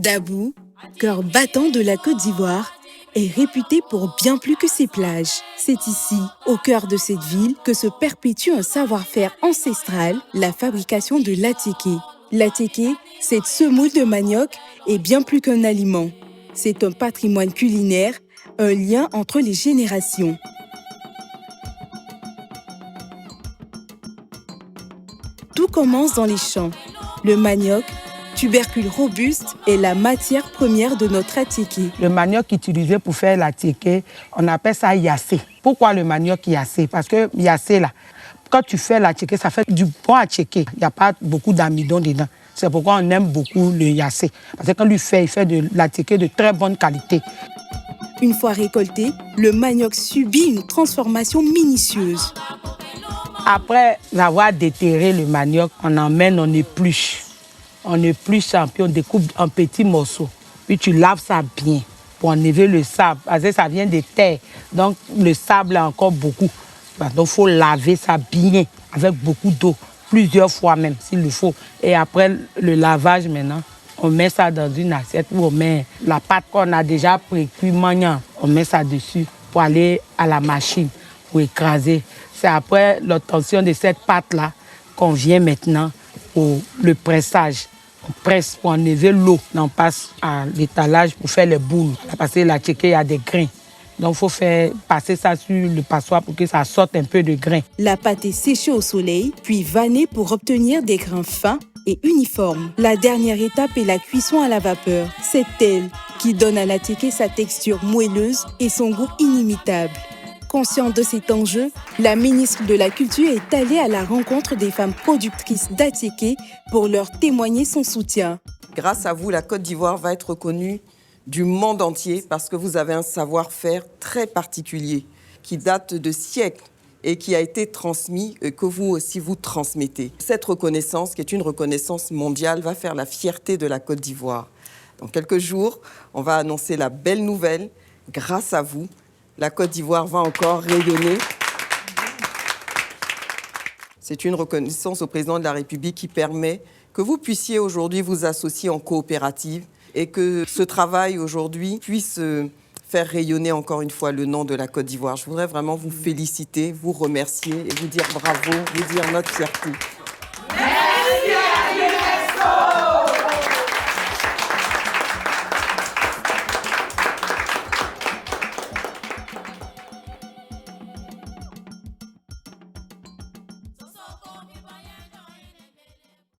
Dabou, cœur battant de la Côte d'Ivoire, est réputé pour bien plus que ses plages. C'est ici, au cœur de cette ville, que se perpétue un savoir-faire ancestral, la fabrication de l'attiéké. L'attiéké, cette semoule de manioc, est bien plus qu'un aliment. C'est un patrimoine culinaire, un lien entre les générations. Tout commence dans les champs. Le manioc, tubercule robuste, est la matière première de notre attiéké. Le manioc utilisé pour faire l'attiéké, on appelle ça yassé. Pourquoi le manioc yassé? Parce que yassé, là, quand tu fais l'attiéké, ça fait du bon attiéké. Il n'y a pas beaucoup d'amidon dedans. C'est pourquoi on aime beaucoup le yassé. Parce que quand il fait de l'attiéké de très bonne qualité. Une fois récolté, le manioc subit une transformation minutieuse. Après avoir déterré le manioc, on emmène, on épluche. On épluche ça, puis on découpe en petits morceaux. Puis tu laves ça bien pour enlever le sable. Parce que ça vient des terres. Donc le sable a encore beaucoup. Donc il faut laver ça bien avec beaucoup d'eau. Plusieurs fois même s'il le faut. Et après le lavage maintenant, on met ça dans une assiette où on met la pâte qu'on a déjà précuit maintenant. On met ça dessus pour aller à la machine pour écraser. C'est après l'obtention de cette pâte-là qu'on vient maintenant pour le pressage. On presse pour enlever l'eau. On passe à l'étalage pour faire les boules. Parce que l'attiéké, il y a des grains. Donc il faut faire passer ça sur le passoire pour que ça sorte un peu de grains. La pâte est séchée au soleil, puis vannée pour obtenir des grains fins et uniformes. La dernière étape est la cuisson à la vapeur. C'est elle qui donne à l'attiéké sa texture moelleuse et son goût inimitable. Consciente de cet enjeu, la ministre de la Culture est allée à la rencontre des femmes productrices d'attiéké pour leur témoigner son soutien. Grâce à vous, la Côte d'Ivoire va être reconnue du monde entier parce que vous avez un savoir-faire très particulier qui date de siècles et qui a été transmis et que vous aussi vous transmettez. Cette reconnaissance, qui est une reconnaissance mondiale, va faire la fierté de la Côte d'Ivoire. Dans quelques jours, on va annoncer la belle nouvelle. Grâce à vous, la Côte d'Ivoire va encore rayonner. C'est une reconnaissance au président de la République qui permet que vous puissiez aujourd'hui vous associer en coopérative et que ce travail aujourd'hui puisse faire rayonner encore une fois le nom de la Côte d'Ivoire. Je voudrais vraiment vous féliciter, vous remercier et vous dire bravo, vous dire notre fierté.